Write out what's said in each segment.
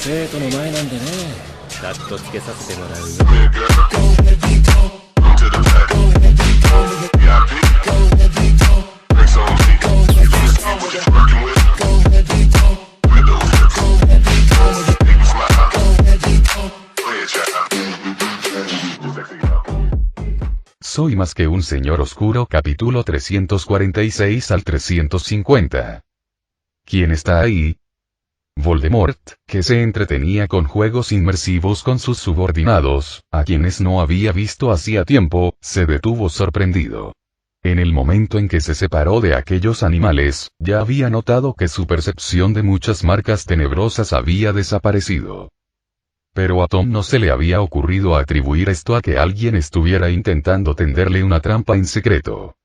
生徒の前なんでね。カットつけさせてもらうよ。Soy más que un señor oscuro, capítulo 346 al 350. ¿Quién está ahí? Voldemort, que se entretenía con juegos inmersivos con sus subordinados, a quienes no había visto hacía tiempo, se detuvo sorprendido. En el momento en que se separó de aquellos animales, ya había notado que su percepción de muchas marcas tenebrosas había desaparecido. Pero a Tom no se le había ocurrido atribuir esto a que alguien estuviera intentando tenderle una trampa en secreto.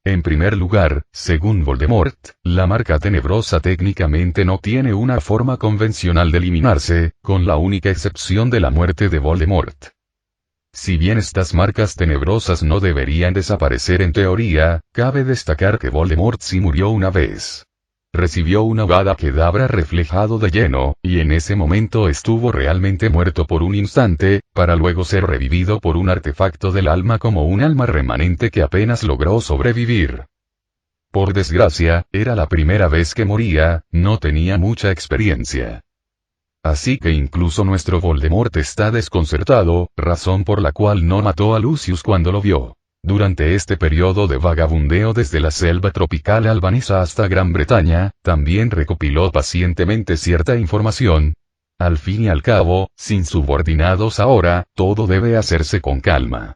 En primer lugar, según Voldemort, la marca tenebrosa técnicamente no tiene una forma convencional de eliminarse, con la única excepción de la muerte de Voldemort. Si bien estas marcas tenebrosas no deberían desaparecer en teoría, cabe destacar que Voldemort sí murió una vez. Recibió una Avada Kedavra reflejado de lleno, y en ese momento estuvo realmente muerto por un instante, para luego ser revivido por un artefacto del alma como un alma remanente que apenas logró sobrevivir. Por desgracia, era la primera vez que moría, no tenía mucha experiencia. Así que incluso nuestro Voldemort está desconcertado, razón por la cual no mató a Lucius cuando lo vio. Durante este periodo de vagabundeo desde la selva tropical albanesa hasta Gran Bretaña, también recopiló pacientemente cierta información. Al fin y al cabo, sin subordinados ahora, todo debe hacerse con calma.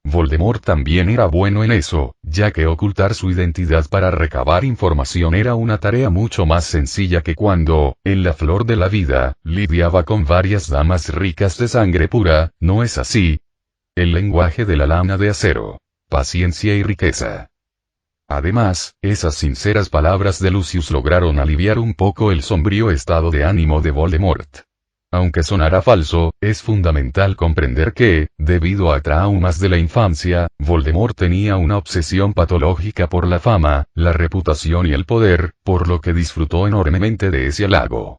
Voldemort también era bueno en eso, ya que ocultar su identidad para recabar información era una tarea mucho más sencilla que cuando, en la flor de la vida, lidiaba con varias damas ricas de sangre pura, ¿no es así? El lenguaje de la lana de acero. Paciencia y riqueza. Además, esas sinceras palabras de Lucius lograron aliviar un poco el sombrío estado de ánimo de Voldemort. Aunque sonara falso, es fundamental comprender que, debido a traumas de la infancia, Voldemort tenía una obsesión patológica por la fama, la reputación y el poder, por lo que disfrutó enormemente de ese halago.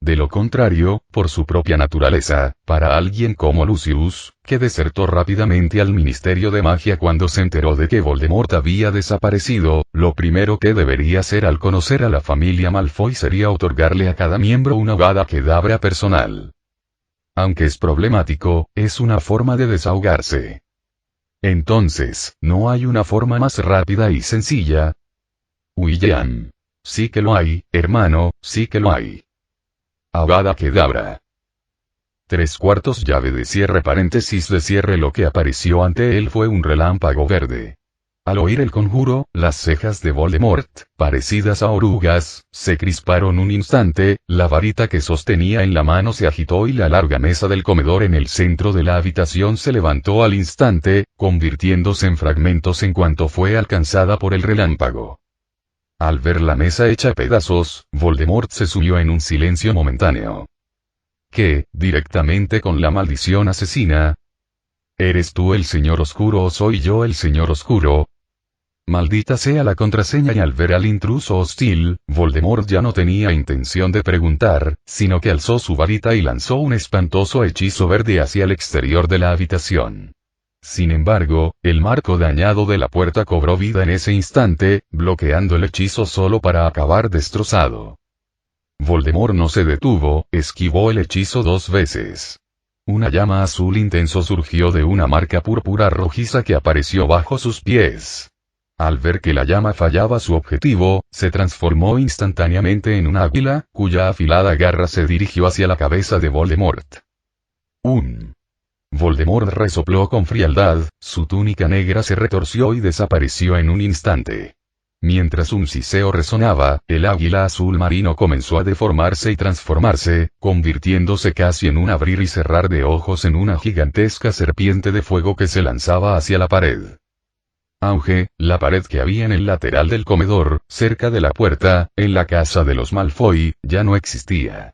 De lo contrario, por su propia naturaleza, para alguien como Lucius, que desertó rápidamente al Ministerio de Magia cuando se enteró de que Voldemort había desaparecido, lo primero que debería hacer al conocer a la familia Malfoy sería otorgarle a cada miembro una Avada Kedavra personal. Aunque es problemático, es una forma de desahogarse. Entonces, ¿no hay una forma más rápida y sencilla? William. Sí que lo hay, hermano, sí que lo hay. Avada Kedavra. 3/4 llave de cierre paréntesis de cierre. Lo que apareció ante él fue un relámpago verde. Al oír el conjuro, las cejas de Voldemort, parecidas a orugas, se crisparon un instante, la varita que sostenía en la mano se agitó y la larga mesa del comedor en el centro de la habitación se levantó al instante, convirtiéndose en fragmentos en cuanto fue alcanzada por el relámpago. Al ver la mesa hecha pedazos, Voldemort se sumió en un silencio momentáneo. ¿Qué, directamente con la maldición asesina? ¿Eres tú el señor oscuro o soy yo el señor oscuro? Maldita sea la contraseña. Y al ver al intruso hostil, Voldemort ya no tenía intención de preguntar, sino que alzó su varita y lanzó un espantoso hechizo verde hacia el exterior de la habitación. Sin embargo, el marco dañado de la puerta cobró vida en ese instante, bloqueando el hechizo solo para acabar destrozado. Voldemort no se detuvo, esquivó el hechizo 2 veces. Una llama azul intenso surgió de una marca púrpura rojiza que apareció bajo sus pies. Al ver que la llama fallaba su objetivo, se transformó instantáneamente en un águila, cuya afilada garra se dirigió hacia la cabeza de Voldemort. Voldemort resopló con frialdad, su túnica negra se retorció y desapareció en un instante. Mientras un siseo resonaba, el águila azul marino comenzó a deformarse y transformarse, convirtiéndose casi en un abrir y cerrar de ojos en una gigantesca serpiente de fuego que se lanzaba hacia la pared. Aunque, la pared que había en el lateral del comedor, cerca de la puerta, en la casa de los Malfoy, ya no existía.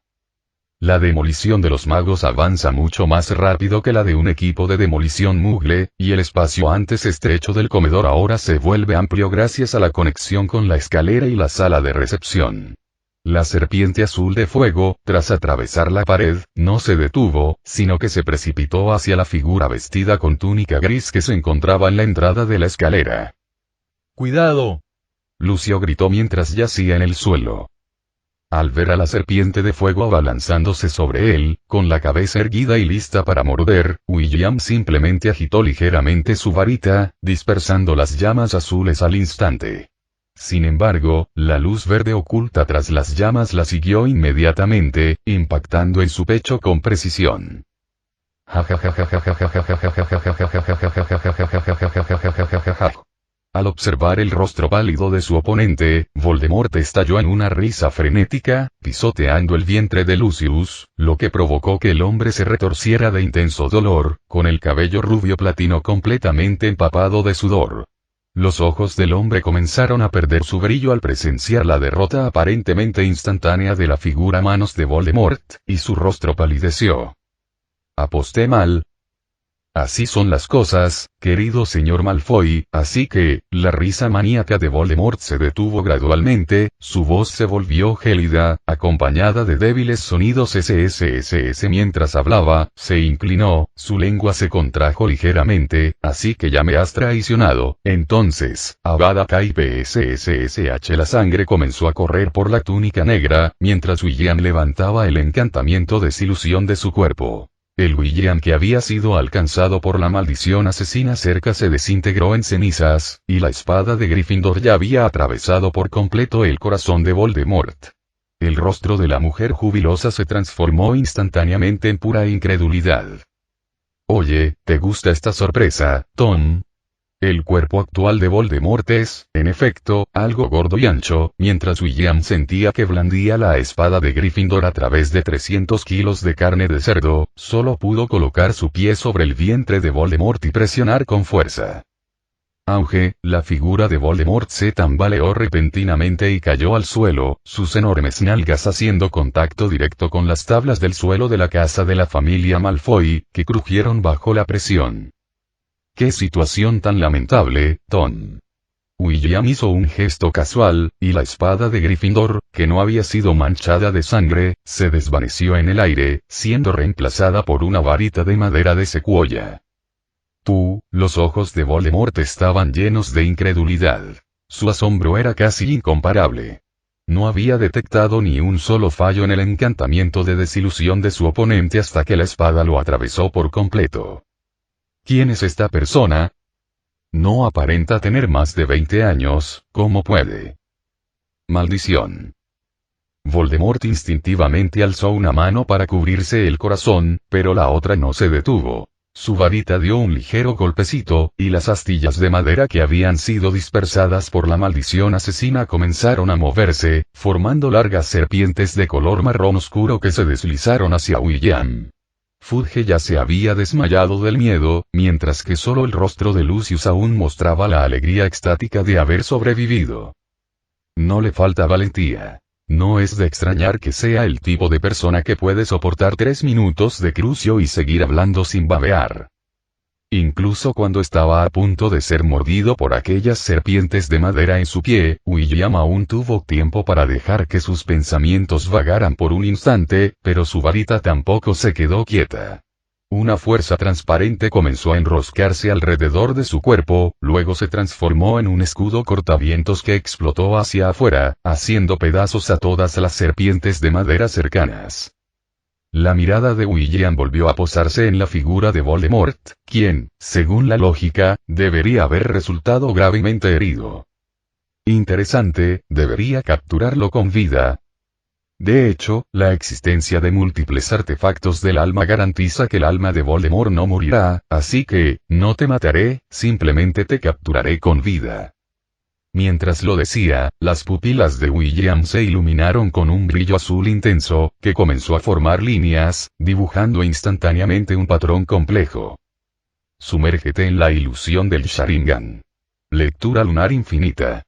La demolición de los magos avanza mucho más rápido que la de un equipo de demolición Moogle, y el espacio antes estrecho del comedor ahora se vuelve amplio gracias a la conexión con la escalera y la sala de recepción. La serpiente azul de fuego, tras atravesar la pared, no se detuvo, sino que se precipitó hacia la figura vestida con túnica gris que se encontraba en la entrada de la escalera. ¡Cuidado! Lucio gritó mientras yacía en el suelo. Al ver a la serpiente de fuego abalanzándose sobre él, con la cabeza erguida y lista para morder, William simplemente agitó ligeramente su varita, dispersando las llamas azules al instante. Sin embargo, la luz verde oculta tras las llamas la siguió inmediatamente, impactando en su pecho con precisión. Al observar el rostro pálido de su oponente, Voldemort estalló en una risa frenética, pisoteando el vientre de Lucius, lo que provocó que el hombre se retorciera de intenso dolor, con el cabello rubio platino completamente empapado de sudor. Los ojos del hombre comenzaron a perder su brillo al presenciar la derrota aparentemente instantánea de la figura a manos de Voldemort, y su rostro palideció. Aposté mal. Así son las cosas, querido señor Malfoy, así que, la risa maníaca de Voldemort se detuvo gradualmente, su voz se volvió gélida, acompañada de débiles sonidos sss mientras hablaba, se inclinó, su lengua se contrajo ligeramente, así que ya me has traicionado, entonces, Avada Kedavra. La sangre comenzó a correr por la túnica negra, mientras William levantaba el encantamiento desilusión de su cuerpo. El William que había sido alcanzado por la maldición asesina cerca se desintegró en cenizas, y la espada de Gryffindor ya había atravesado por completo el corazón de Voldemort. El rostro de la mujer jubilosa se transformó instantáneamente en pura incredulidad. Oye, ¿te gusta esta sorpresa, Tom? El cuerpo actual de Voldemort es, en efecto, algo gordo y ancho, mientras William sentía que blandía la espada de Gryffindor a través de 300 kilos de carne de cerdo, solo pudo colocar su pie sobre el vientre de Voldemort y presionar con fuerza. Aunque, la figura de Voldemort se tambaleó repentinamente y cayó al suelo, sus enormes nalgas haciendo contacto directo con las tablas del suelo de la casa de la familia Malfoy, que crujieron bajo la presión. ¡Qué situación tan lamentable, Tom! William hizo un gesto casual, y la espada de Gryffindor, que no había sido manchada de sangre, se desvaneció en el aire, siendo reemplazada por una varita de madera de secuoya. Los ojos de Voldemort estaban llenos de incredulidad. Su asombro era casi incomparable. No había detectado ni un solo fallo en el encantamiento de desilusión de su oponente hasta que la espada lo atravesó por completo. ¿Quién es esta persona? No aparenta tener más de 20 años, ¿cómo puede? Maldición. Voldemort instintivamente alzó una mano para cubrirse el corazón, pero la otra no se detuvo. Su varita dio un ligero golpecito, y las astillas de madera que habían sido dispersadas por la maldición asesina comenzaron a moverse, formando largas serpientes de color marrón oscuro que se deslizaron hacia William. Fudge ya se había desmayado del miedo, mientras que solo el rostro de Lucius aún mostraba la alegría extática de haber sobrevivido. No le falta valentía. No es de extrañar que sea el tipo de persona que puede soportar 3 minutos de crucio y seguir hablando sin babear. Incluso cuando estaba a punto de ser mordido por aquellas serpientes de madera en su pie, William aún tuvo tiempo para dejar que sus pensamientos vagaran por un instante, pero su varita tampoco se quedó quieta. Una fuerza transparente comenzó a enroscarse alrededor de su cuerpo, luego se transformó en un escudo cortavientos que explotó hacia afuera, haciendo pedazos a todas las serpientes de madera cercanas. La mirada de William volvió a posarse en la figura de Voldemort, quien, según la lógica, debería haber resultado gravemente herido. Interesante, debería capturarlo con vida. De hecho, la existencia de múltiples artefactos del alma garantiza que el alma de Voldemort no morirá, así que, no te mataré, simplemente te capturaré con vida. Mientras lo decía, las pupilas de William se iluminaron con un brillo azul intenso, que comenzó a formar líneas, dibujando instantáneamente un patrón complejo. Sumérgete en la ilusión del Sharingan. Lectura lunar infinita.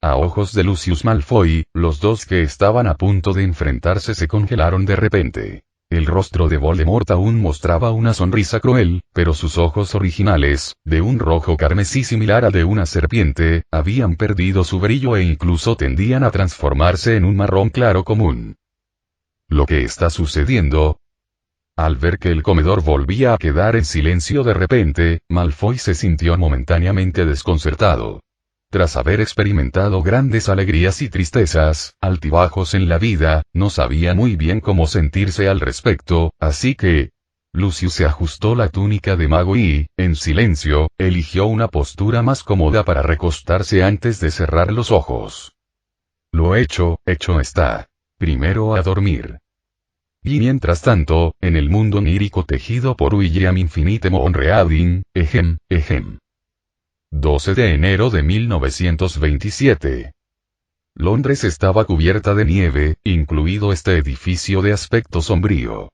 A ojos de Lucius Malfoy, los dos que estaban a punto de enfrentarse se congelaron de repente. El rostro de Voldemort aún mostraba una sonrisa cruel, pero sus ojos originales, de un rojo carmesí similar al de una serpiente, habían perdido su brillo e incluso tendían a transformarse en un marrón claro común. ¿Lo que está sucediendo? Al ver que el comedor volvía a quedar en silencio de repente, Malfoy se sintió momentáneamente desconcertado. Tras haber experimentado grandes alegrías y tristezas, altibajos en la vida, no sabía muy bien cómo sentirse al respecto, así que... Lucius se ajustó la túnica de mago y, en silencio, eligió una postura más cómoda para recostarse antes de cerrar los ojos. Lo hecho está. Primero a dormir. Y mientras tanto, en el mundo onírico tejido por William Infinite Monreading, 12 de enero de 1927. Londres estaba cubierta de nieve, incluido este edificio de aspecto sombrío.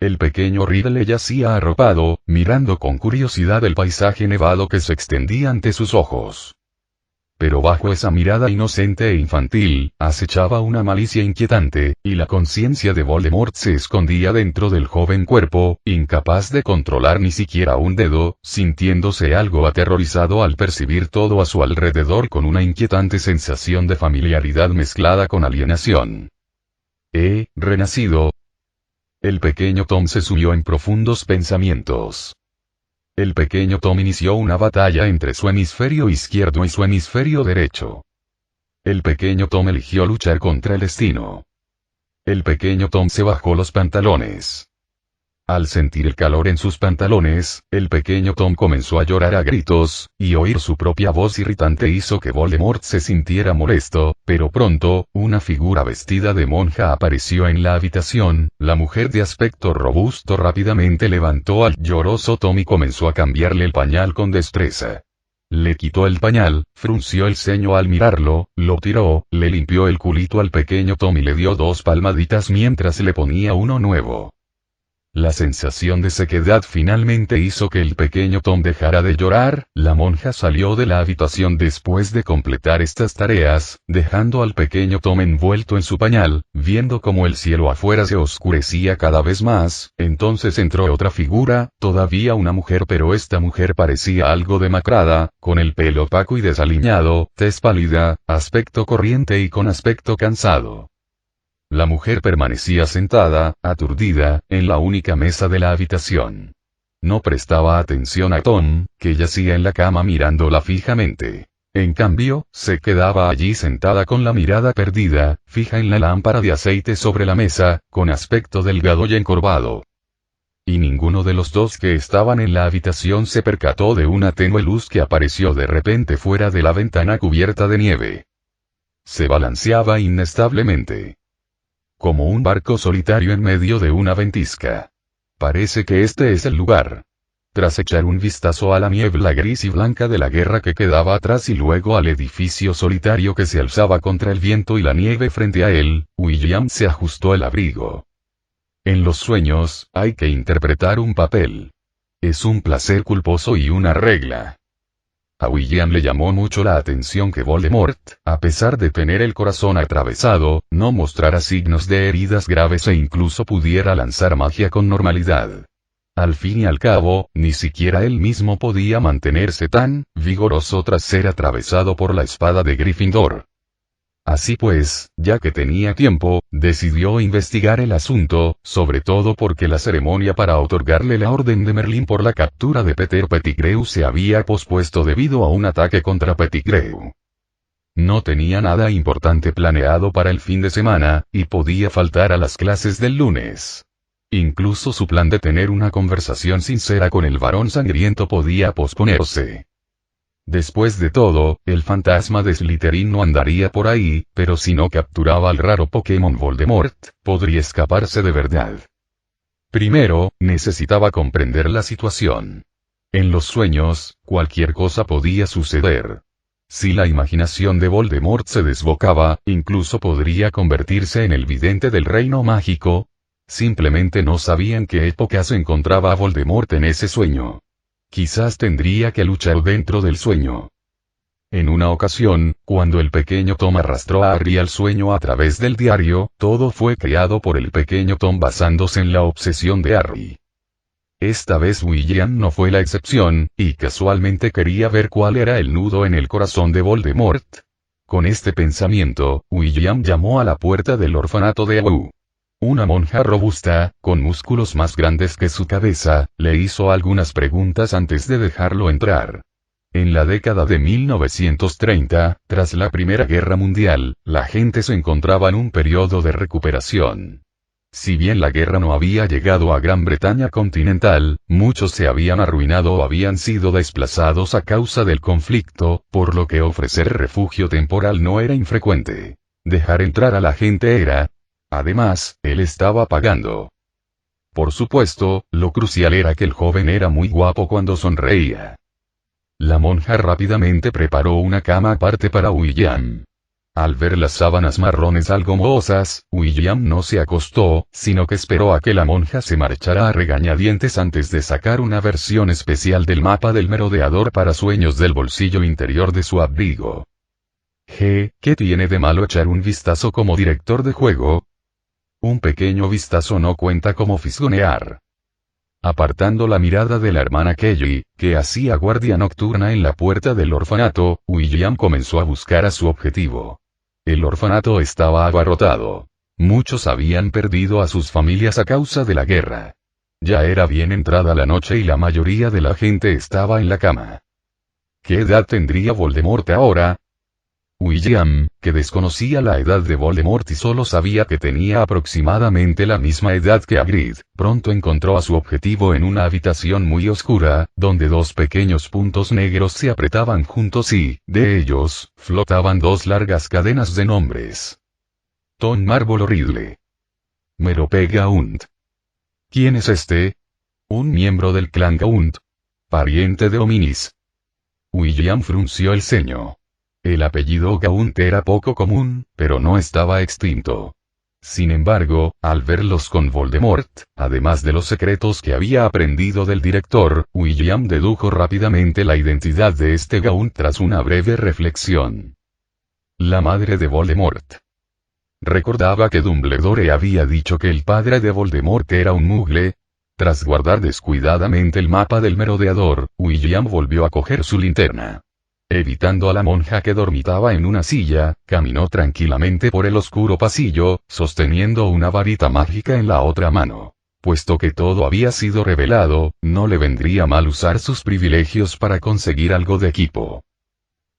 El pequeño Ridley yacía arropado, mirando con curiosidad el paisaje nevado que se extendía ante sus ojos. Pero bajo esa mirada inocente e infantil, acechaba una malicia inquietante, y la conciencia de Voldemort se escondía dentro del joven cuerpo, incapaz de controlar ni siquiera un dedo, sintiéndose algo aterrorizado al percibir todo a su alrededor con una inquietante sensación de familiaridad mezclada con alienación. ¿He renacido? El pequeño Tom se sumió en profundos pensamientos. El pequeño Tom inició una batalla entre su hemisferio izquierdo y su hemisferio derecho. El pequeño Tom eligió luchar contra el destino. El pequeño Tom se bajó los pantalones. Al sentir el calor en sus pantalones, el pequeño Tom comenzó a llorar a gritos, y oír su propia voz irritante hizo que Voldemort se sintiera molesto, pero pronto, una figura vestida de monja apareció en la habitación. La mujer de aspecto robusto rápidamente levantó al lloroso Tom y comenzó a cambiarle el pañal con destreza. Le quitó el pañal, frunció el ceño al mirarlo, lo tiró, le limpió el culito al pequeño Tom y le dio 2 palmaditas mientras le ponía uno nuevo. La sensación de sequedad finalmente hizo que el pequeño Tom dejara de llorar. La monja salió de la habitación después de completar estas tareas, dejando al pequeño Tom envuelto en su pañal, viendo cómo el cielo afuera se oscurecía cada vez más. Entonces entró otra figura, todavía una mujer, pero esta mujer parecía algo demacrada, con el pelo opaco y desaliñado, tez pálida, aspecto corriente y con aspecto cansado. La mujer permanecía sentada, aturdida, en la única mesa de la habitación. No prestaba atención a Tom, que yacía en la cama mirándola fijamente. En cambio, se quedaba allí sentada con la mirada perdida, fija en la lámpara de aceite sobre la mesa, con aspecto delgado y encorvado. Y ninguno de los dos que estaban en la habitación se percató de una tenue luz que apareció de repente fuera de la ventana cubierta de nieve. Se balanceaba inestablemente. Como un barco solitario en medio de una ventisca. Parece que este es el lugar. Tras echar un vistazo a la niebla gris y blanca de la guerra que quedaba atrás y luego al edificio solitario que se alzaba contra el viento y la nieve frente a él, William se ajustó el abrigo. En los sueños, hay que interpretar un papel. Es un placer culposo y una regla. A William le llamó mucho la atención que Voldemort, a pesar de tener el corazón atravesado, no mostrara signos de heridas graves e incluso pudiera lanzar magia con normalidad. Al fin y al cabo, ni siquiera él mismo podía mantenerse tan vigoroso tras ser atravesado por la espada de Gryffindor. Así pues, ya que tenía tiempo, decidió investigar el asunto, sobre todo porque la ceremonia para otorgarle la Orden de Merlín por la captura de Peter Pettigrew se había pospuesto debido a un ataque contra Pettigrew. No tenía nada importante planeado para el fin de semana, y podía faltar a las clases del lunes. Incluso su plan de tener una conversación sincera con el varón sangriento podía posponerse. Después de todo, el fantasma de Slytherin no andaría por ahí, pero si no capturaba al raro Pokémon Voldemort, podría escaparse de verdad. Primero, necesitaba comprender la situación. En los sueños, cualquier cosa podía suceder. Si la imaginación de Voldemort se desbocaba, incluso podría convertirse en el vidente del reino mágico. Simplemente no sabía en qué época se encontraba a Voldemort en ese sueño. Quizás tendría que luchar dentro del sueño. En una ocasión, cuando el pequeño Tom arrastró a Harry al sueño a través del diario, todo fue creado por el pequeño Tom basándose en la obsesión de Harry. Esta vez William no fue la excepción, y casualmente quería ver cuál era el nudo en el corazón de Voldemort. Con este pensamiento, William llamó a la puerta del orfanato de Abu. Una monja robusta, con músculos más grandes que su cabeza, le hizo algunas preguntas antes de dejarlo entrar. En la década de 1930, tras la Primera Guerra Mundial, la gente se encontraba en un periodo de recuperación. Si bien la guerra no había llegado a Gran Bretaña continental, muchos se habían arruinado o habían sido desplazados a causa del conflicto, por lo que ofrecer refugio temporal no era infrecuente. Dejar entrar a la gente era. Además, él estaba pagando. Por supuesto, lo crucial era que el joven era muy guapo cuando sonreía. La monja rápidamente preparó una cama aparte para William. Al ver las sábanas marrones algo mohosas, William no se acostó, sino que esperó a que la monja se marchara a regañadientes antes de sacar una versión especial del mapa del merodeador para sueños del bolsillo interior de su abrigo. ¿Qué tiene de malo echar un vistazo como director de juego? Un pequeño vistazo no cuenta como fisgonear. Apartando la mirada de la hermana Kelly, que hacía guardia nocturna en la puerta del orfanato, William comenzó a buscar a su objetivo. El orfanato estaba abarrotado. Muchos habían perdido a sus familias a causa de la guerra. Ya era bien entrada la noche y la mayoría de la gente estaba en la cama. ¿Qué edad tendría Voldemort ahora? William, que desconocía la edad de Voldemort y solo sabía que tenía aproximadamente la misma edad que Hagrid, pronto encontró a su objetivo en una habitación muy oscura, donde dos pequeños puntos negros se apretaban juntos y, de ellos, flotaban dos largas cadenas de nombres. Tom Marvolo Riddle. Merope Gaunt. ¿Quién es este? Un miembro del clan Gaunt. Pariente de Hominis. William frunció el ceño. El apellido Gaunt era poco común, pero no estaba extinto. Sin embargo, al verlos con Voldemort, además de los secretos que había aprendido del director, William dedujo rápidamente la identidad de este Gaunt tras una breve reflexión. La madre de Voldemort. Recordaba que Dumbledore había dicho que el padre de Voldemort era un mugle. Tras guardar descuidadamente el mapa del merodeador, William volvió a coger su linterna. Evitando a la monja que dormitaba en una silla, caminó tranquilamente por el oscuro pasillo, sosteniendo una varita mágica en la otra mano. Puesto que todo había sido revelado, no le vendría mal usar sus privilegios para conseguir algo de equipo.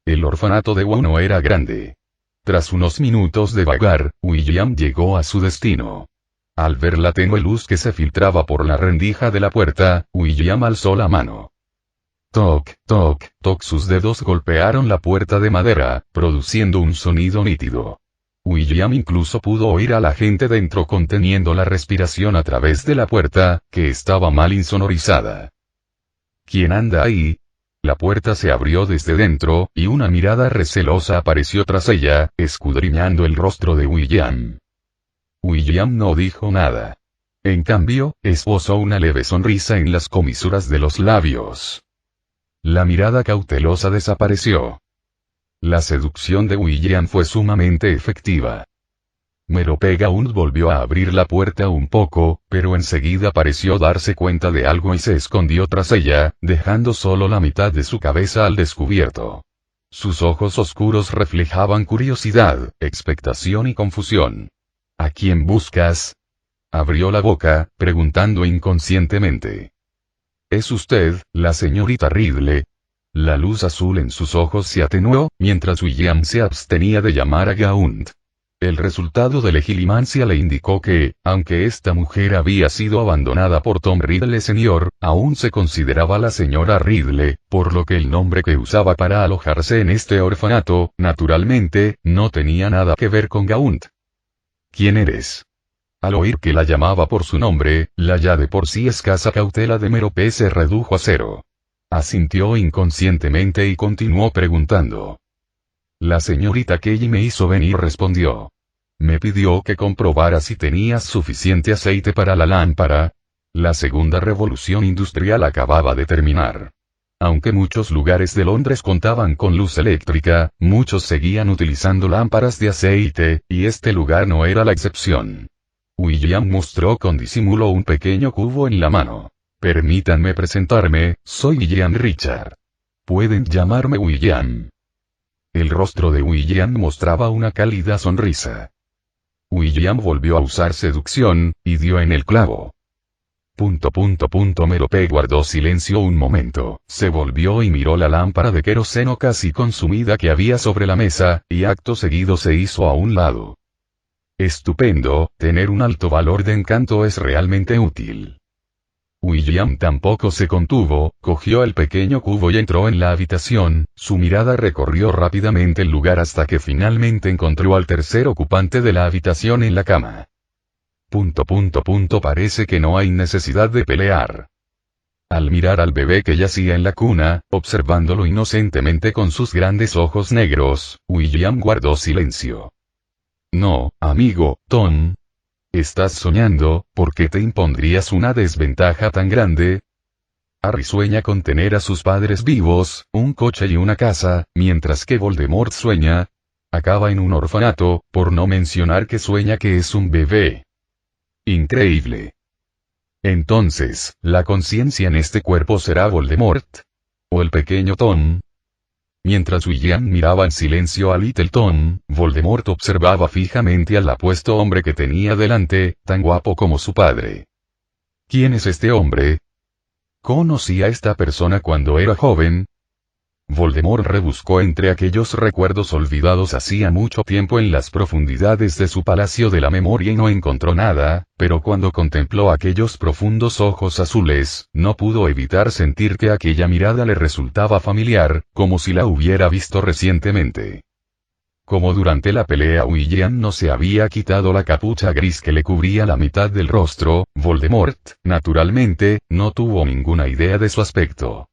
El orfanato de Wu no era grande. Tras unos minutos de vagar, William llegó a su destino. Al ver la tenue luz que se filtraba por la rendija de la puerta, William alzó la mano. Toc, toc, toc, sus dedos golpearon la puerta de madera, produciendo un sonido nítido. William incluso pudo oír a la gente dentro conteniendo la respiración a través de la puerta, que estaba mal insonorizada. ¿Quién anda ahí? La puerta se abrió desde dentro, y una mirada recelosa apareció tras ella, escudriñando el rostro de William. William no dijo nada. En cambio, esbozó una leve sonrisa en las comisuras de los labios. La mirada cautelosa desapareció. La seducción de William fue sumamente efectiva. Merope Gaunt volvió a abrir la puerta un poco, pero enseguida pareció darse cuenta de algo y se escondió tras ella, dejando solo la mitad de su cabeza al descubierto. Sus ojos oscuros reflejaban curiosidad, expectación y confusión. ¿A quién buscas? Abrió la boca, preguntando inconscientemente. ¿Es usted, la señorita Riddle? La luz azul en sus ojos se atenuó, mientras William se abstenía de llamar a Gaunt. El resultado de legilimancia le indicó que, aunque esta mujer había sido abandonada por Tom Riddle Sr., aún se consideraba la señora Riddle, por lo que el nombre que usaba para alojarse en este orfanato, naturalmente, no tenía nada que ver con Gaunt. ¿Quién eres? Al oír que la llamaba por su nombre, la ya de por sí escasa cautela de Merope se redujo a cero. Asintió inconscientemente y continuó preguntando. La señorita Kelly me hizo venir, respondió. Me pidió que comprobara si tenías suficiente aceite para la lámpara. La segunda revolución industrial acababa de terminar. Aunque muchos lugares de Londres contaban con luz eléctrica, muchos seguían utilizando lámparas de aceite, y este lugar no era la excepción. William mostró con disimulo un pequeño cubo en la mano. Permítanme presentarme, soy William Richard. Pueden llamarme William. El rostro de William mostraba una cálida sonrisa. William volvió a usar seducción, y dio en el clavo. Merope guardó silencio un momento, se volvió y miró la lámpara de queroseno casi consumida que había sobre la mesa, y acto seguido se hizo a un lado. Estupendo, tener un alto valor de encanto es realmente útil. William tampoco se contuvo, cogió el pequeño cubo y entró en la habitación, su mirada recorrió rápidamente el lugar hasta que finalmente encontró al tercer ocupante de la habitación en la cama. Parece que no hay necesidad de pelear. Al mirar al bebé que yacía en la cuna, observándolo inocentemente con sus grandes ojos negros, William guardó silencio. No, amigo, Tom. ¿Estás soñando? ¿Por qué te impondrías una desventaja tan grande? Harry sueña con tener a sus padres vivos, un coche y una casa, mientras que Voldemort sueña. Acaba en un orfanato, por no mencionar que sueña que es un bebé. Increíble. Entonces, ¿la conciencia en este cuerpo será Voldemort? ¿O el pequeño Tom? Mientras William miraba en silencio a Little Tom, Voldemort observaba fijamente al apuesto hombre que tenía delante, tan guapo como su padre. ¿Quién es este hombre? ¿Conocí a esta persona cuando era joven? Voldemort rebuscó entre aquellos recuerdos olvidados hacía mucho tiempo en las profundidades de su palacio de la memoria y no encontró nada, pero cuando contempló aquellos profundos ojos azules, no pudo evitar sentir que aquella mirada le resultaba familiar, como si la hubiera visto recientemente. Como durante la pelea William no se había quitado la capucha gris que le cubría la mitad del rostro, Voldemort, naturalmente, no tuvo ninguna idea de su aspecto.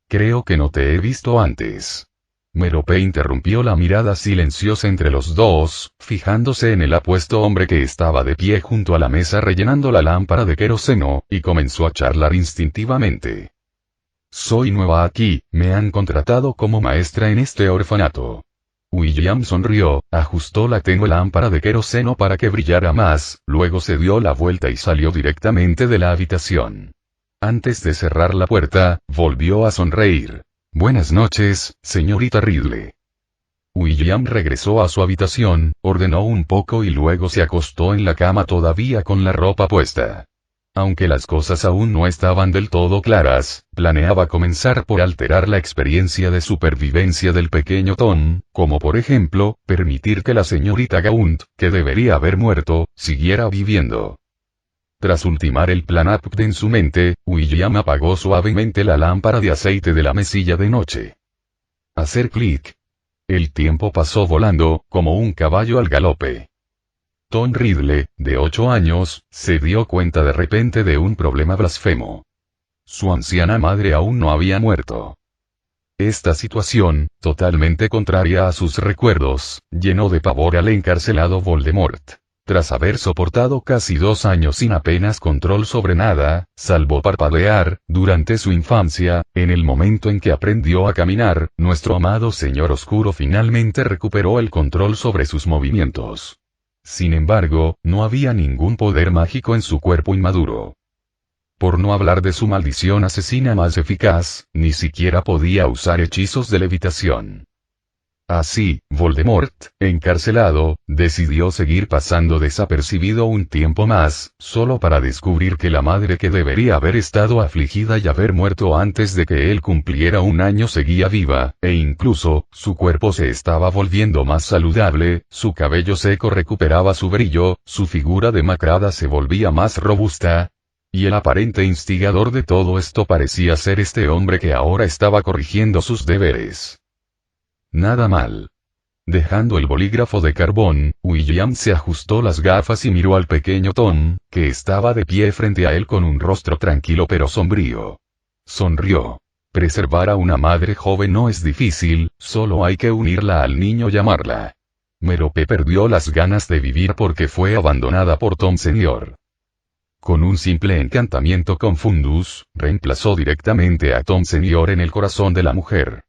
Creo que no te he visto antes. Merope interrumpió la mirada silenciosa entre los dos, fijándose en el apuesto hombre que estaba de pie junto a la mesa rellenando la lámpara de queroseno, y comenzó a charlar instintivamente. Soy nueva aquí, me han contratado como maestra en este orfanato. William sonrió, ajustó la tenue lámpara de queroseno para que brillara más, luego se dio la vuelta y salió directamente de la habitación. Antes de cerrar la puerta, volvió a sonreír. Buenas noches, señorita Ridley. William regresó a su habitación, ordenó un poco y luego se acostó en la cama todavía con la ropa puesta. Aunque las cosas aún no estaban del todo claras, planeaba comenzar por alterar la experiencia de supervivencia del pequeño Tom, como por ejemplo, permitir que la señorita Gaunt, que debería haber muerto, siguiera viviendo. Tras ultimar el plan en su mente, William apagó suavemente la lámpara de aceite de la mesilla de noche. Hacer clic. El tiempo pasó volando, como un caballo al galope. Tom Ridley, de 8 años, se dio cuenta de repente de un problema blasfemo. Su anciana madre aún no había muerto. Esta situación, totalmente contraria a sus recuerdos, llenó de pavor al encarcelado Voldemort. Tras haber soportado casi 2 años sin apenas control sobre nada, salvo parpadear, durante su infancia, en el momento en que aprendió a caminar, nuestro amado Señor Oscuro finalmente recuperó el control sobre sus movimientos. Sin embargo, no había ningún poder mágico en su cuerpo inmaduro. Por no hablar de su maldición asesina más eficaz, ni siquiera podía usar hechizos de levitación. Así, Voldemort, encarcelado, decidió seguir pasando desapercibido un tiempo más, solo para descubrir que la madre que debería haber estado afligida y haber muerto antes de que él cumpliera 1 año seguía viva, e incluso, su cuerpo se estaba volviendo más saludable, su cabello seco recuperaba su brillo, su figura demacrada se volvía más robusta. Y el aparente instigador de todo esto parecía ser este hombre que ahora estaba corrigiendo sus deberes. Nada mal. Dejando el bolígrafo de carbón, William se ajustó las gafas y miró al pequeño Tom, que estaba de pie frente a él con un rostro tranquilo pero sombrío. Sonrió. Preservar a una madre joven no es difícil, solo hay que unirla al niño y amarla. Merope perdió las ganas de vivir porque fue abandonada por Tom Sr. Con un simple encantamiento Confundus, reemplazó directamente a Tom Senior en el corazón de la mujer.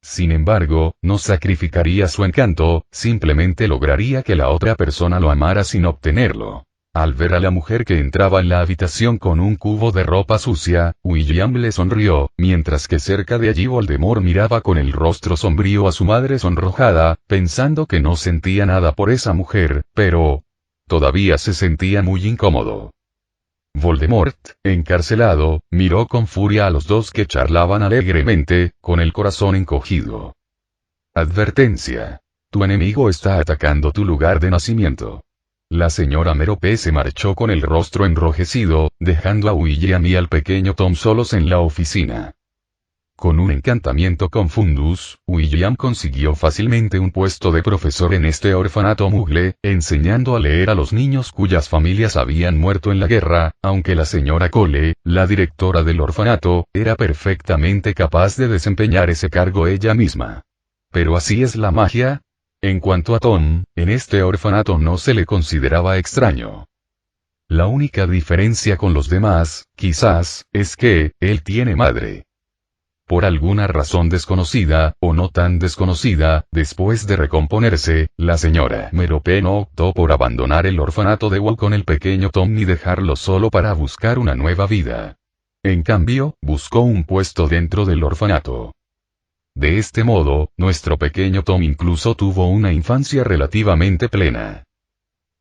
Sin embargo, no sacrificaría su encanto, simplemente lograría que la otra persona lo amara sin obtenerlo. Al ver a la mujer que entraba en la habitación con un cubo de ropa sucia, William le sonrió, mientras que cerca de allí Voldemort miraba con el rostro sombrío a su madre sonrojada, pensando que no sentía nada por esa mujer, pero todavía se sentía muy incómodo. Voldemort, encarcelado, miró con furia a los dos que charlaban alegremente, con el corazón encogido. Advertencia. Tu enemigo está atacando tu lugar de nacimiento. La señora Merope se marchó con el rostro enrojecido, dejando a William y al pequeño Tom solos en la oficina. Con un encantamiento Confundus, William consiguió fácilmente un puesto de profesor en este orfanato Muggle, enseñando a leer a los niños cuyas familias habían muerto en la guerra, aunque la señora Cole, la directora del orfanato, era perfectamente capaz de desempeñar ese cargo ella misma. Pero así es la magia. En cuanto a Tom, en este orfanato no se le consideraba extraño. La única diferencia con los demás, quizás, es que, él tiene madre. Por alguna razón desconocida, o no tan desconocida, después de recomponerse, la señora Merope no optó por abandonar el orfanato de Wall con el pequeño Tom ni dejarlo solo para buscar una nueva vida. En cambio, buscó un puesto dentro del orfanato. De este modo, nuestro pequeño Tom incluso tuvo una infancia relativamente plena.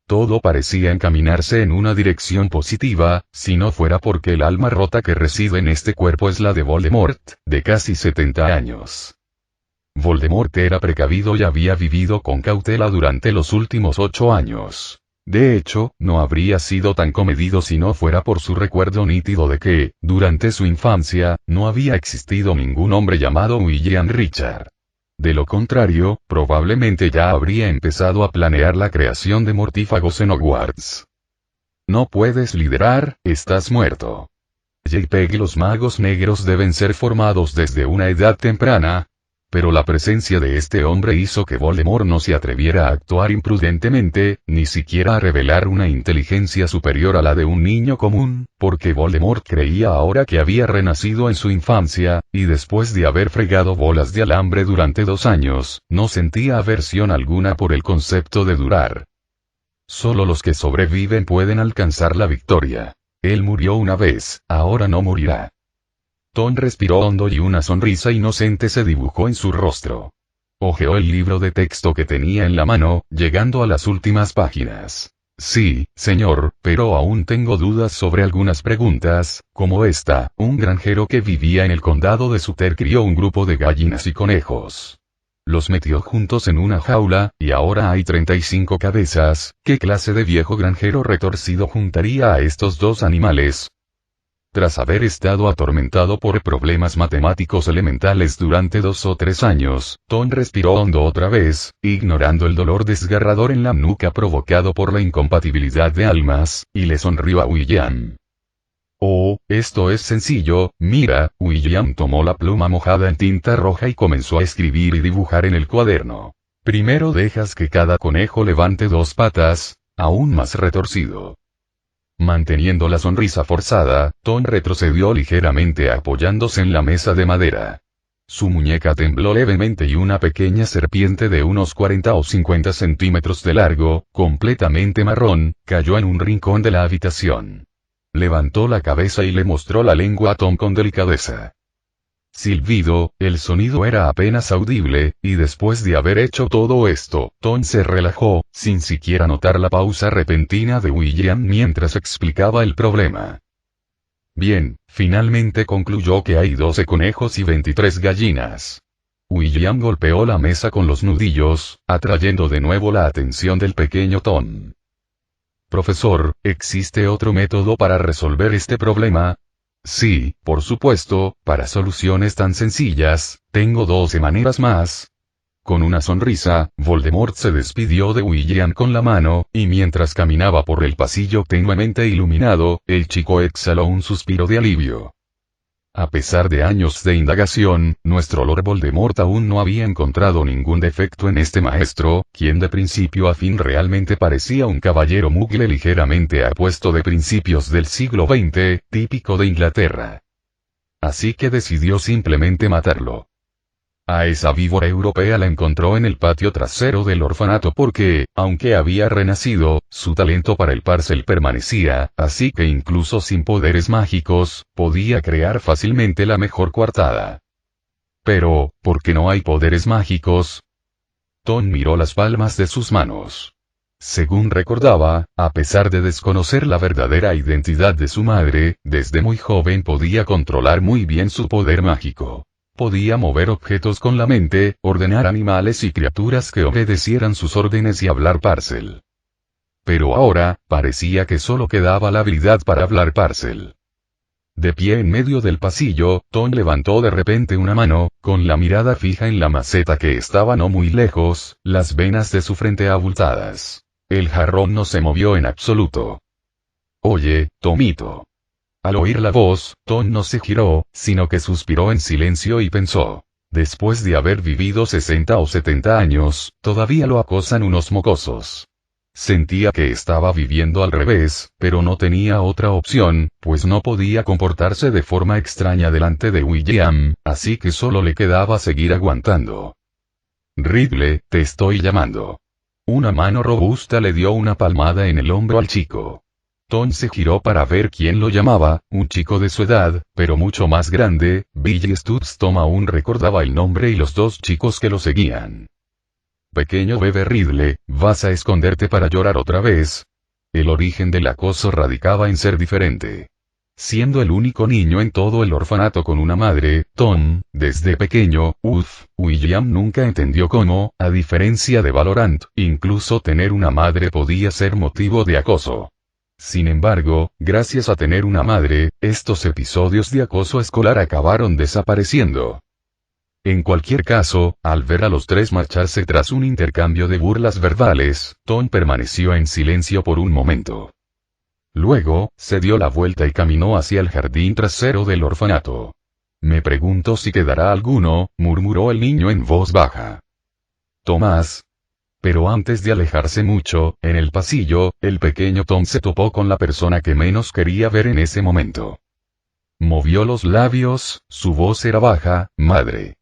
Todo parecía encaminarse en una dirección positiva, si no fuera porque el alma rota que reside en este cuerpo es la de Voldemort, de casi 70 años. Voldemort era precavido y había vivido con cautela durante los últimos 8 años. De hecho, no habría sido tan comedido si no fuera por su recuerdo nítido de que, durante su infancia, no había existido ningún hombre llamado William Richard. De lo contrario, probablemente ya habría empezado a planear la creación de mortífagos en Hogwarts. No puedes liderar, estás muerto. JPEG. Los magos negros deben ser formados desde una edad temprana. Pero la presencia de este hombre hizo que Voldemort no se atreviera a actuar imprudentemente, ni siquiera a revelar una inteligencia superior a la de un niño común, porque Voldemort creía ahora que había renacido en su infancia, y después de haber fregado bolas de alambre durante 2 años, no sentía aversión alguna por el concepto de durar. Solo los que sobreviven pueden alcanzar la victoria. Él murió una vez, ahora no morirá. Tom respiró hondo y una sonrisa inocente se dibujó en su rostro. Hojeó el libro de texto que tenía en la mano, llegando a las últimas páginas. Sí, señor, pero aún tengo dudas sobre algunas preguntas, como esta. Un granjero que vivía en el condado de Sutter crió un grupo de gallinas y conejos. Los metió juntos en una jaula, y ahora hay 35 cabezas. ¿Qué clase de viejo granjero retorcido juntaría a estos dos animales? Tras haber estado atormentado por problemas matemáticos elementales durante 2 o 3 años, Tom respiró hondo otra vez, ignorando el dolor desgarrador en la nuca provocado por la incompatibilidad de almas, y le sonrió a William. Oh, esto es sencillo. Mira. William tomó la pluma mojada en tinta roja y comenzó a escribir y dibujar en el cuaderno. Primero dejas que cada conejo levante 2 patas, aún más retorcido. Manteniendo la sonrisa forzada, Tom retrocedió ligeramente apoyándose en la mesa de madera. Su muñeca tembló levemente y una pequeña serpiente de unos 40 o 50 centímetros de largo, completamente marrón, cayó en un rincón de la habitación. Levantó la cabeza y le mostró la lengua a Tom con delicadeza. Silbido, el sonido era apenas audible, y después de haber hecho todo esto, Tom se relajó, sin siquiera notar la pausa repentina de William mientras explicaba el problema. Bien, finalmente concluyó que hay 12 conejos y 23 gallinas. William golpeó la mesa con los nudillos, atrayendo de nuevo la atención del pequeño Tom. Profesor, ¿existe otro método para resolver este problema? Sí, por supuesto, para soluciones tan sencillas, tengo 12 maneras más. Con una sonrisa, Voldemort se despidió de William con la mano, y mientras caminaba por el pasillo tenuemente iluminado, el chico exhaló un suspiro de alivio. A pesar de años de indagación, nuestro Lord Voldemort aún no había encontrado ningún defecto en este maestro, quien de principio a fin realmente parecía un caballero mugle ligeramente apuesto de principios del siglo XX, típico de Inglaterra. Así que decidió simplemente matarlo. A esa víbora europea la encontró en el patio trasero del orfanato porque, aunque había renacido, su talento para el parcel permanecía, así que incluso sin poderes mágicos, podía crear fácilmente la mejor coartada. Pero, ¿por qué no hay poderes mágicos? Tom miró las palmas de sus manos. Según recordaba, a pesar de desconocer la verdadera identidad de su madre, desde muy joven podía controlar muy bien su poder mágico. Podía mover objetos con la mente, ordenar animales y criaturas que obedecieran sus órdenes y hablar parcel. Pero ahora, parecía que solo quedaba la habilidad para hablar parcel. De pie en medio del pasillo, Tom levantó de repente una mano, con la mirada fija en la maceta que estaba no muy lejos, las venas de su frente abultadas. El jarrón no se movió en absoluto. «Oye, Tomito». Al oír la voz, Tom no se giró, sino que suspiró en silencio y pensó. Después de haber vivido 60 o 70 años, todavía lo acosan unos mocosos. Sentía que estaba viviendo al revés, pero no tenía otra opción, pues no podía comportarse de forma extraña delante de William, así que solo le quedaba seguir aguantando. «Ridley, te estoy llamando». Una mano robusta le dio una palmada en el hombro al chico. Tom se giró para ver quién lo llamaba, un chico de su edad, pero mucho más grande. Billy Stutz. Tom aún recordaba el nombre y los dos chicos que lo seguían. «Pequeño bebé Ridley, ¿vas a esconderte para llorar otra vez?» El origen del acoso radicaba en ser diferente. Siendo el único niño en todo el orfanato con una madre, Tom, desde pequeño, William nunca entendió cómo, a diferencia de Valorant, incluso tener una madre podía ser motivo de acoso. Sin embargo, gracias a tener una madre, estos episodios de acoso escolar acabaron desapareciendo. En cualquier caso, al ver a los tres marcharse tras un intercambio de burlas verbales, Tom permaneció en silencio por un momento. Luego, se dio la vuelta y caminó hacia el jardín trasero del orfanato. «Me pregunto si quedará alguno», murmuró el niño en voz baja. «Tomás». Pero antes de alejarse mucho, en el pasillo, el pequeño Tom se topó con la persona que menos quería ver en ese momento. Movió los labios, su voz era baja: «Madre».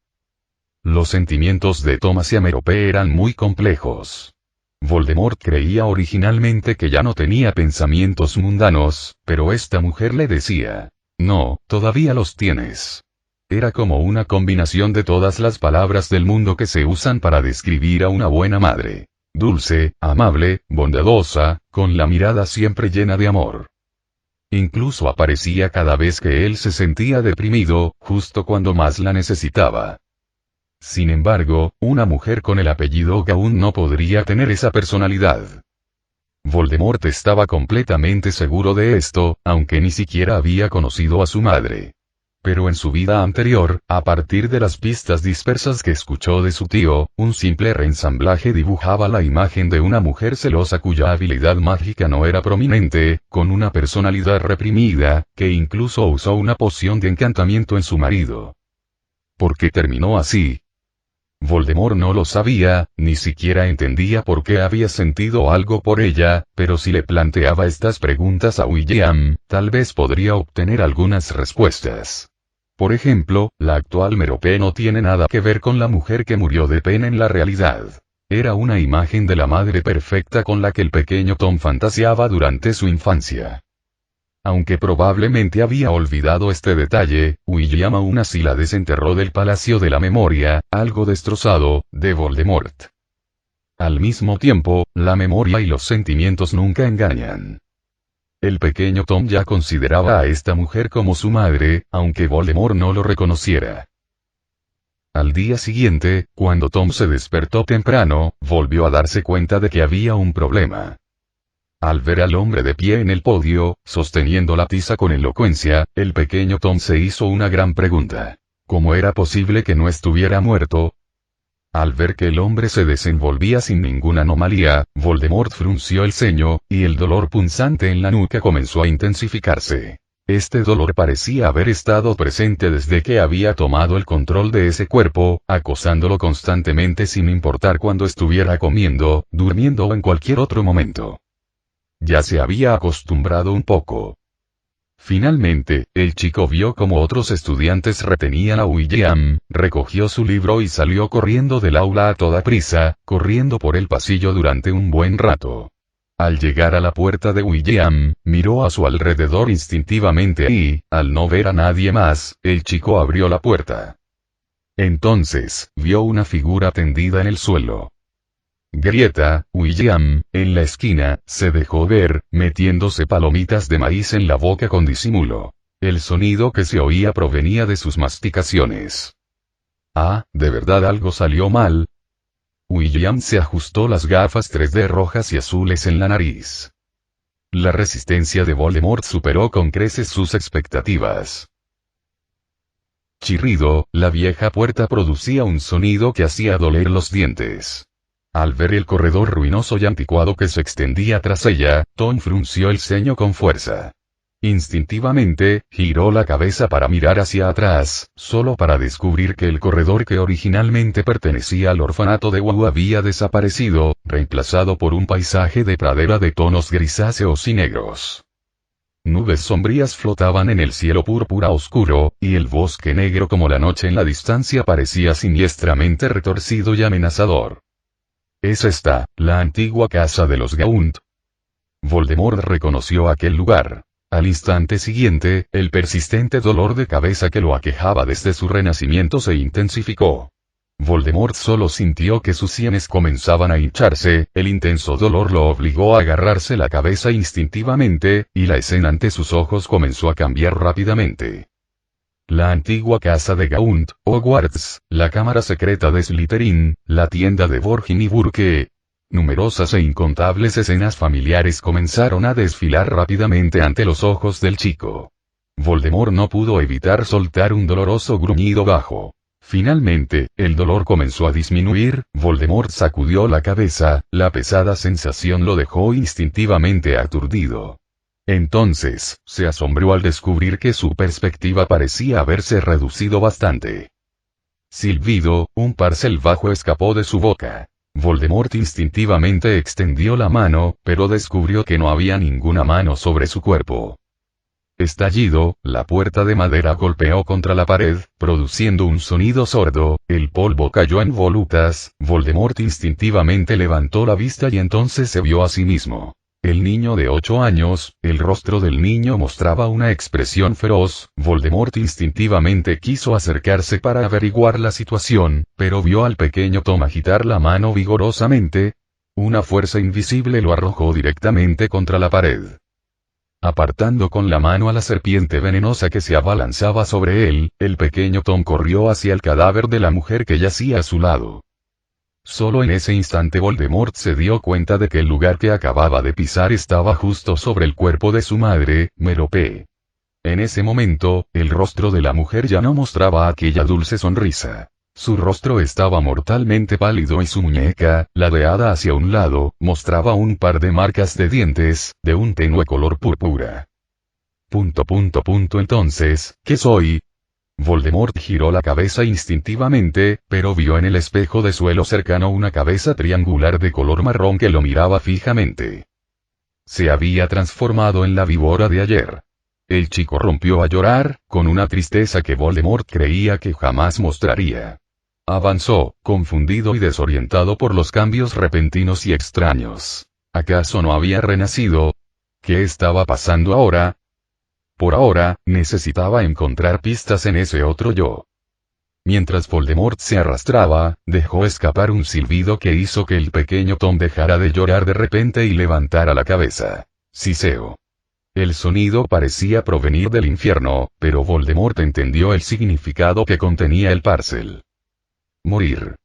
Los sentimientos de Tom hacia Merope eran muy complejos. Voldemort creía originalmente que ya no tenía pensamientos mundanos, pero esta mujer le decía: «No, todavía los tienes». Era como una combinación de todas las palabras del mundo que se usan para describir a una buena madre. Dulce, amable, bondadosa, con la mirada siempre llena de amor. Incluso aparecía cada vez que él se sentía deprimido, justo cuando más la necesitaba. Sin embargo, una mujer con el apellido Gaun no podría tener esa personalidad. Voldemort estaba completamente seguro de esto, aunque ni siquiera había conocido a su madre. Pero en su vida anterior, a partir de las pistas dispersas que escuchó de su tío, un simple reensamblaje dibujaba la imagen de una mujer celosa cuya habilidad mágica no era prominente, con una personalidad reprimida, que incluso usó una poción de encantamiento en su marido. ¿Por qué terminó así? Voldemort no lo sabía, ni siquiera entendía por qué había sentido algo por ella, pero si le planteaba estas preguntas a William, tal vez podría obtener algunas respuestas. Por ejemplo, la actual Merope no tiene nada que ver con la mujer que murió de pena en la realidad. Era una imagen de la madre perfecta con la que el pequeño Tom fantaseaba durante su infancia. Aunque probablemente había olvidado este detalle, William aún así la desenterró del Palacio de la Memoria, algo destrozado, de Voldemort. Al mismo tiempo, la memoria y los sentimientos nunca engañan. El pequeño Tom ya consideraba a esta mujer como su madre, aunque Voldemort no lo reconociera. Al día siguiente, cuando Tom se despertó temprano, volvió a darse cuenta de que había un problema. Al ver al hombre de pie en el podio, sosteniendo la tiza con elocuencia, el pequeño Tom se hizo una gran pregunta. ¿Cómo era posible que no estuviera muerto? Al ver que el hombre se desenvolvía sin ninguna anomalía, Voldemort frunció el ceño, y el dolor punzante en la nuca comenzó a intensificarse. Este dolor parecía haber estado presente desde que había tomado el control de ese cuerpo, acosándolo constantemente sin importar cuando estuviera comiendo, durmiendo o en cualquier otro momento. Ya se había acostumbrado un poco. Finalmente, el chico vio como otros estudiantes retenían a William, recogió su libro y salió corriendo del aula a toda prisa, corriendo por el pasillo durante un buen rato. Al llegar a la puerta de William, miró a su alrededor instintivamente y, al no ver a nadie más, el chico abrió la puerta. Entonces, vio una figura tendida en el suelo. Grieta, William, en la esquina, se dejó ver, metiéndose palomitas de maíz en la boca con disimulo. El sonido que se oía provenía de sus masticaciones. Ah, ¿de verdad algo salió mal? William se ajustó las gafas 3D rojas y azules en la nariz. La resistencia de Voldemort superó con creces sus expectativas. Chirrido, la vieja puerta producía un sonido que hacía doler los dientes. Al ver el corredor ruinoso y anticuado que se extendía tras ella, Tom frunció el ceño con fuerza. Instintivamente, giró la cabeza para mirar hacia atrás, solo para descubrir que el corredor que originalmente pertenecía al orfanato de Wow había desaparecido, reemplazado por un paisaje de pradera de tonos grisáceos y negros. Nubes sombrías flotaban en el cielo púrpura oscuro, y el bosque negro como la noche en la distancia parecía siniestramente retorcido y amenazador. ¿Es esta, la antigua casa de los Gaunt? Voldemort reconoció aquel lugar. Al instante siguiente, el persistente dolor de cabeza que lo aquejaba desde su renacimiento se intensificó. Voldemort solo sintió que sus sienes comenzaban a hincharse, el intenso dolor lo obligó a agarrarse la cabeza instintivamente, y la escena ante sus ojos comenzó a cambiar rápidamente. La antigua casa de Gaunt, Hogwarts, la cámara secreta de Slytherin, la tienda de Borgin y Burke. Numerosas e incontables escenas familiares comenzaron a desfilar rápidamente ante los ojos del chico. Voldemort no pudo evitar soltar un doloroso gruñido bajo. Finalmente, el dolor comenzó a disminuir, Voldemort sacudió la cabeza, la pesada sensación lo dejó instintivamente aturdido. Entonces, se asombró al descubrir que su perspectiva parecía haberse reducido bastante. Silbido, un parcel bajo escapó de su boca. Voldemort instintivamente extendió la mano, pero descubrió que no había ninguna mano sobre su cuerpo. Estallido, la puerta de madera golpeó contra la pared, produciendo un sonido sordo, el polvo cayó en volutas, Voldemort instintivamente levantó la vista y entonces se vio a sí mismo. El niño de 8 años, el rostro del niño mostraba una expresión feroz, Voldemort instintivamente quiso acercarse para averiguar la situación, pero vio al pequeño Tom agitar la mano vigorosamente. Una fuerza invisible lo arrojó directamente contra la pared. Apartando con la mano a la serpiente venenosa que se abalanzaba sobre él, el pequeño Tom corrió hacia el cadáver de la mujer que yacía a su lado. Solo en ese instante Voldemort se dio cuenta de que el lugar que acababa de pisar estaba justo sobre el cuerpo de su madre, Merope. En ese momento, el rostro de la mujer ya no mostraba aquella dulce sonrisa. Su rostro estaba mortalmente pálido y su muñeca, ladeada hacia un lado, mostraba un par de marcas de dientes, de un tenue color púrpura. Entonces, ¿qué soy? Voldemort giró la cabeza instintivamente, pero vio en el espejo de suelo cercano una cabeza triangular de color marrón que lo miraba fijamente. Se había transformado en la víbora de ayer. El chico rompió a llorar, con una tristeza que Voldemort creía que jamás mostraría. Avanzó, confundido y desorientado por los cambios repentinos y extraños. ¿Acaso no había renacido? ¿Qué estaba pasando ahora? Por ahora, necesitaba encontrar pistas en ese otro yo. Mientras Voldemort se arrastraba, dejó escapar un silbido que hizo que el pequeño Tom dejara de llorar de repente y levantara la cabeza. Siseo. El sonido parecía provenir del infierno, pero Voldemort entendió el significado que contenía el parcel. Morir.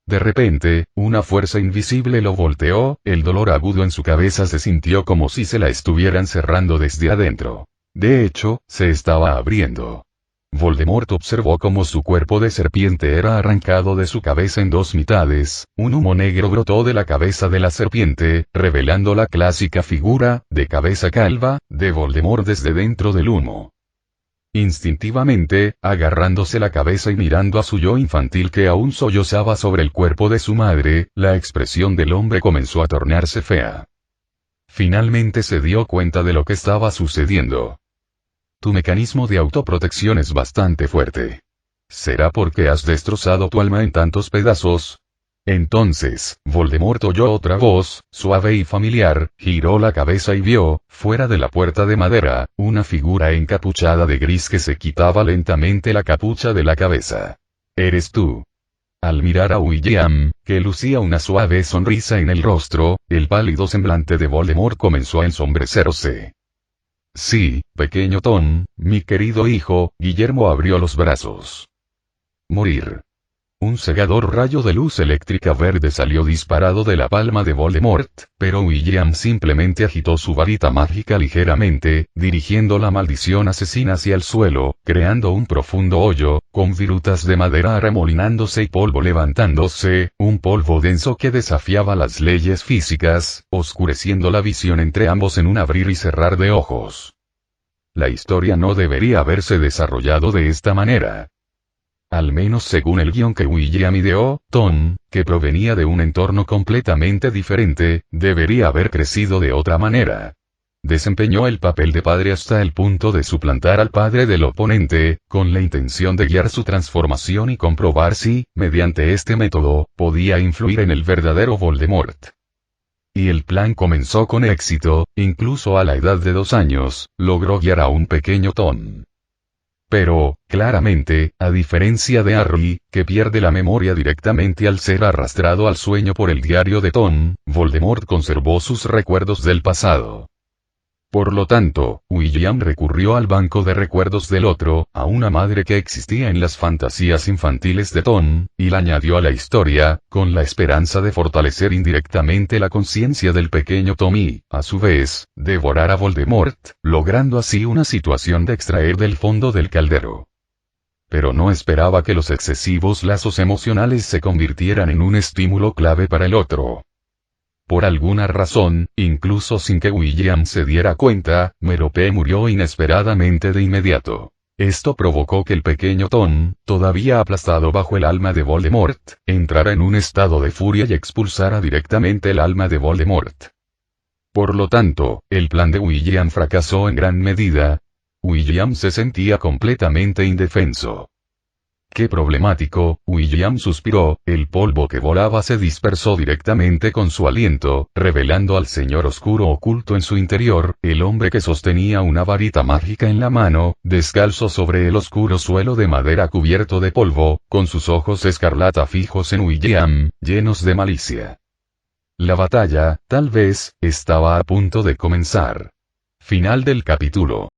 De repente, una fuerza invisible lo volteó, el dolor agudo en su cabeza se sintió como si se la estuvieran cerrando desde adentro. De hecho, se estaba abriendo. Voldemort observó cómo su cuerpo de serpiente era arrancado de su cabeza en dos mitades, un humo negro brotó de la cabeza de la serpiente, revelando la clásica figura, de cabeza calva, de Voldemort desde dentro del humo. Instintivamente, agarrándose la cabeza y mirando a su yo infantil que aún sollozaba sobre el cuerpo de su madre, la expresión del hombre comenzó a tornarse fea. Finalmente se dio cuenta de lo que estaba sucediendo. Tu mecanismo de autoprotección es bastante fuerte. ¿Será porque has destrozado tu alma en tantos pedazos? Entonces, Voldemort oyó otra voz, suave y familiar, giró la cabeza y vio, fuera de la puerta de madera, una figura encapuchada de gris que se quitaba lentamente la capucha de la cabeza. «¿Eres tú?» Al mirar a William, que lucía una suave sonrisa en el rostro, el pálido semblante de Voldemort comenzó a ensombrecerse. «Sí, pequeño Tom, mi querido hijo», Guillermo abrió los brazos. «Morir». Un cegador rayo de luz eléctrica verde salió disparado de la palma de Voldemort, pero William simplemente agitó su varita mágica ligeramente, dirigiendo la maldición asesina hacia el suelo, creando un profundo hoyo, con virutas de madera arremolinándose y polvo levantándose, un polvo denso que desafiaba las leyes físicas, oscureciendo la visión entre ambos en un abrir y cerrar de ojos. La historia no debería haberse desarrollado de esta manera. Al menos según el guión que William ideó, Tom, que provenía de un entorno completamente diferente, debería haber crecido de otra manera. Desempeñó el papel de padre hasta el punto de suplantar al padre del oponente, con la intención de guiar su transformación y comprobar si, mediante este método, podía influir en el verdadero Voldemort. Y el plan comenzó con éxito, incluso a la edad de 2 años, logró guiar a un pequeño Tom. Pero, claramente, a diferencia de Harry, que pierde la memoria directamente al ser arrastrado al sueño por el diario de Tom, Voldemort conservó sus recuerdos del pasado. Por lo tanto, William recurrió al banco de recuerdos del otro, a una madre que existía en las fantasías infantiles de Tom, y la añadió a la historia, con la esperanza de fortalecer indirectamente la conciencia del pequeño Tom y, a su vez, devorar a Voldemort, logrando así una situación de extraer del fondo del caldero. Pero no esperaba que los excesivos lazos emocionales se convirtieran en un estímulo clave para el otro. Por alguna razón, incluso sin que William se diera cuenta, Merope murió inesperadamente de inmediato. Esto provocó que el pequeño Tom, todavía aplastado bajo el alma de Voldemort, entrara en un estado de furia y expulsara directamente el alma de Voldemort. Por lo tanto, el plan de William fracasó en gran medida. William se sentía completamente indefenso. «Qué problemático», William suspiró, el polvo que volaba se dispersó directamente con su aliento, revelando al señor oscuro oculto en su interior, el hombre que sostenía una varita mágica en la mano, descalzo sobre el oscuro suelo de madera cubierto de polvo, con sus ojos escarlata fijos en William, llenos de malicia. La batalla, tal vez, estaba a punto de comenzar. Final del capítulo.